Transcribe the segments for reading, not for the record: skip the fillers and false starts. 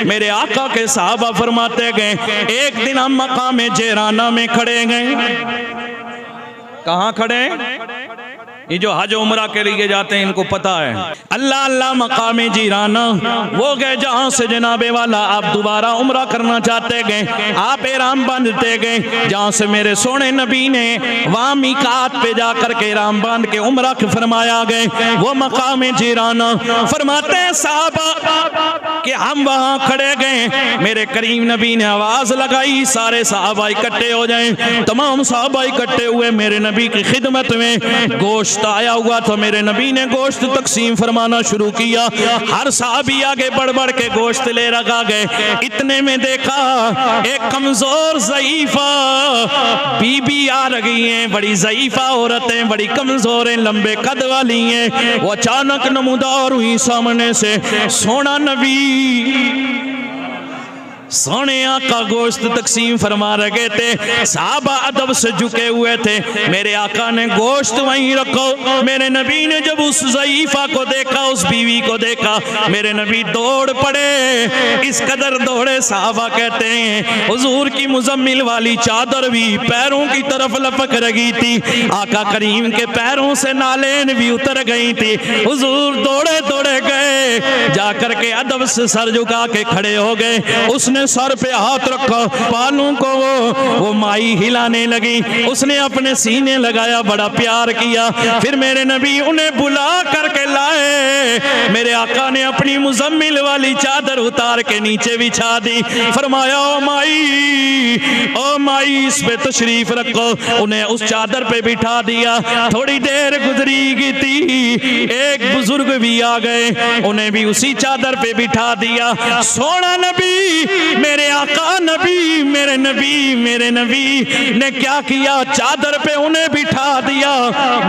मेरे आका के साहबा फरमाते गए, एक दिन हम मकाम जेराना में खड़े गए। कहाँ खड़े? ये जो हज उमरा के लिए जाते हैं इनको पता है। अल्लाह अल्लाह मकाम जीराना वो गए जहाँ से जनाबे वाला आप दोबारा उमरा करना चाहते गए, आप एहराम बांधते गए। जहाँ से मेरे सोने नबी ने वहाँ मीकात पे जा कर के एहराम बांध के उमरा फरमाया गए, वो मकाम जीराना। फरमाते हैं साहबा कि हम वहाँ खड़े गए, मेरे करीम नबी ने आवाज़ लगाई, सारे साहबा इकट्ठे हो जाएं। तमाम साहबा इकट्ठे हुए मेरे नबी की खिदमत में। गोश्त आया हुआ तो मेरे नबी ने गोश्त तकसीम फरमाना शुरू किया। हर साहबी आगे बढ़ बढ़ के गोश्त ले रखा गए। इतने में देखा एक कमजोर ज़ईफा बीबी आ रही है, बड़ी ज़ईफा औरतें, बड़ी कमजोर हैं, लंबे कद वाली हैं। वो अचानक नमूदार हुई सामने से। सोना नबी सोने आका गोश्त तकसीम फरमा रहे थे, साहबा अदब से झुके हुए थे। मेरे आका ने गोश्त वहीं रखो। मेरे नबी ने जब उस ज़ईफा को देखा, उस बीवी को देखा, मेरे नबी दौड़ पड़े। इस कदर दौड़े, साहबा कहते हैं हुजूर की मुजम्मिल वाली चादर भी पैरों की तरफ लपक रही थी। आका करीम के पैरों से नालेन भी उतर गई थी। हुजूर दौड़े दौड़े गए, जाकर के अदब से सर झुका के खड़े हो गए। उसने सर पे हाथ रखा, बालों को वो माई हिलाने लगी। उसने अपने सीने लगाया, बड़ा प्यार किया। फिर मेरे नबी उन्हें बुला करके लाए। मेरे आका ने अपनी मुजम्मिल वाली चादर उतार के नीचे बिछा दी। फरमाया ओ माई इस पे तशरीफ रखो। उन्हें उस चादर पे बिठा दिया। थोड़ी देर गुजरी गई थी, एक बुजुर्ग भी आ गए, उन्हें भी उसी चादर पे बिठा दिया। सोना नबी मेरे आका नबी मेरे नबी ने क्या किया, चादर पे उन्हें बिठा दिया।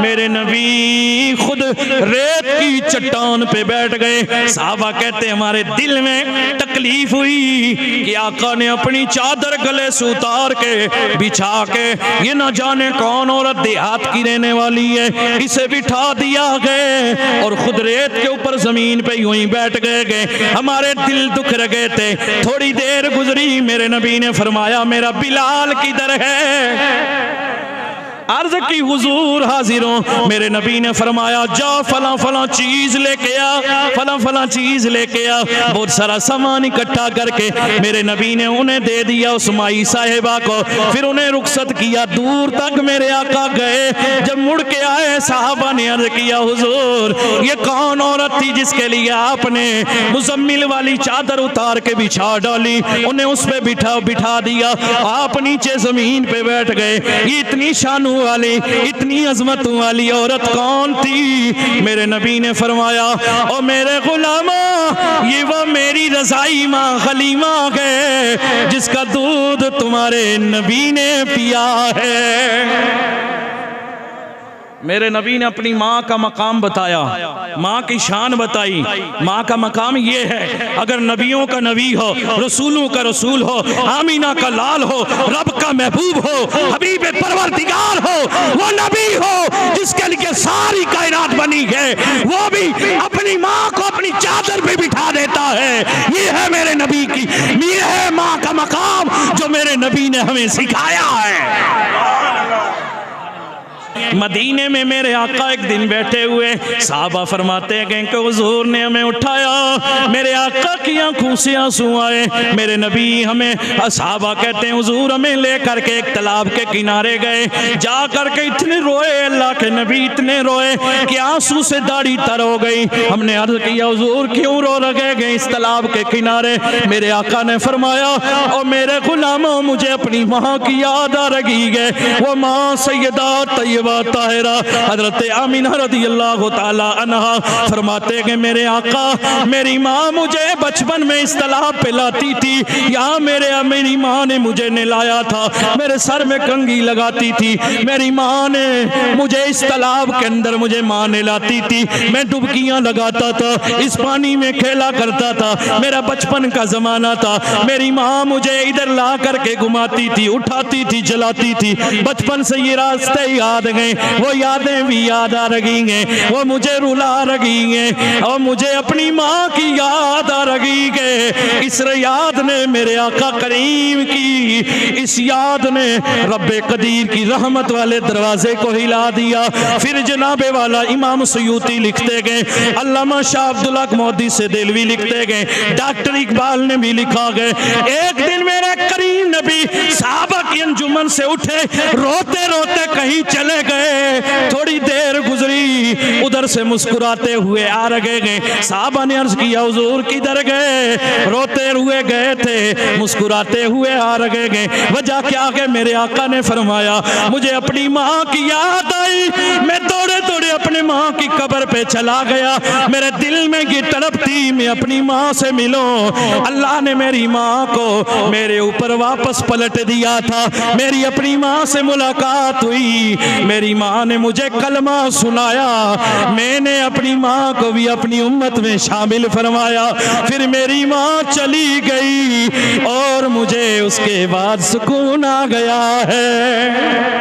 मेरे नबी खुद रेत की चट्टान पे बैठ गए। साहबा कहते हमारे दिल में तकलीफ हुई कि आका ने अपनी चादर गले से उतार के बिछा के, ये न जाने कौन औरत देहात की रहने वाली है, इसे बिठा दिया गए और खुद रेत के ऊपर जमीन पे यूं ही बैठ गए। हमारे दिल दुख रहे थे। थोड़ी देर गुजरी, मेरे नबी ने फरमाया मेरा बिलाल किधर है? अर्ज की हुजूर हाजिर हो। मेरे नबी ने फरमाया जा फला फला चीज लेके आ, फला फला चीज लेके आ। बहुत सारा सामान इकट्ठा करके मेरे नबी ने उन्हें दे दिया, उस माई साहिबा को। फिर उन्हें रुखसत किया, दूर तक मेरे आका गए। जब मुड़ के आए, साहबा ने अर्ज किया हुजूर ये कौन औरत थी जिसके लिए आपने मुजम्मिल वाली चादर उतार के बिछा डाली? उन्हें उस पे बिठा दिया, आप नीचे जमीन पे बैठ गए। ये इतनी शान वाली, इतनी अजमत वाली औरत कौन थी? मेरे नबी ने फरमाया ओ मेरे गुलामा, ये वो मेरी रज़ाई माँ खलीमा है जिसका दूध तुम्हारे नबी ने पिया है। मेरे नबी ने अपनी माँ का मकाम बताया, माँ की शान बताई। माँ का मकाम ये है, अगर नबियों का नबी हो, रसूलों का रसूल हो, आमीना का लाल हो, रब का महबूब हो, हबीब परवरदिगार हो, वो नबी हो जिसके लिए सारी कायनात बनी है, वो भी अपनी माँ को अपनी चादर पे बिठा देता है। ये है मेरे नबी की, ये है माँ का मकाम जो मेरे नबी ने हमें सिखाया है। मदीने में मेरे आका एक दिन बैठे हुए, साहबा फरमाते हैं कि हुजूर ने हमें उठाया, मेरे आका की आंखों से आंसू आए। मेरे नबी हमें, साहबा कहते हैं हुजूर हमें लेकर के एक तालाब के किनारे गए। जा करके इतने रोए, अल्लाह के नबी इतने रोए कि आंसू से दाढ़ी तर हो गई। हमने अर्ज किया हुजूर क्यों रो रहे गए इस तालाब के किनारे? मेरे आका ने फरमाया और मेरे गुलामों मुझे अपनी माँ की याद आ रही है। वो माँ सैयदा तैयबा ताहिरा हजरत आमीना रज़ियल्लाहु ताला अन्हा फरमाते हैं मेरे आका, मेरी माँ मुझे बचपन में इस तालाब पे लाती थी। यहाँ मेरी माँ ने मुझे नहलाया था, मेरे सर में कंघी लगाती थी। मेरी माँ ने मुझे इस तालाब के अंदर मुझे माँ नहलाती थी, मैं डुबकियाँ लगाता था, इस पानी में खेला करता था। मेरा बचपन का जमाना था। मेरी माँ मुझे इधर ला करके घुमाती थी, उठाती थी, जलाती थी। बचपन से ये रास्ते याद हैं। हैं वो यादें भी याद आ रही हैं, वो मुझे रुला रही हैं और मुझे अपनी माँ की याद आ रही है। इस याद ने मेरे आका करीम की, इस याद ने रब्बे कदीर की रहमत वाले दरवाजे को हिला दिया। फिर जनाबे वाला इमाम सयूती लिखते गए, अल्लामा शाह अब्दुल हक मोदी से दिलवी लिखते गए, डॉक्टर इकबाल ने भी लिखा गए, एक दिन मेरे करीम नबी साहबा की अंजुमन से उठे, रोते रोते कहीं चले गए। थोड़ी देर गुजरी, उधर से मुस्कुराते हुए आ रहे गए। साहबा ने अर्ज किया, हुजूर किधर गए? रोते हुए गए थे, मुस्कुराते हुए आ रहे गए। वजह क्या है? मेरे आका ने फरमाया, मुझे अपनी माँ की याद आई, मैं दौड़े दौड़े अपने माँ की कब्र पे चला गया। मेरे दिल में ये तड़प थी मैं अपनी माँ से मिलूं। अल्लाह ने मेरी माँ को मेरे ऊपर वापस पलट दिया था। मेरी अपनी माँ से मुलाकात हुई, मेरी माँ ने मुझे कलमा सुनाया, मैंने अपनी माँ को भी अपनी उम्मत में शामिल फरमाया। फिर मेरी माँ चली गई और मुझे उसके बाद सुकून आ गया है।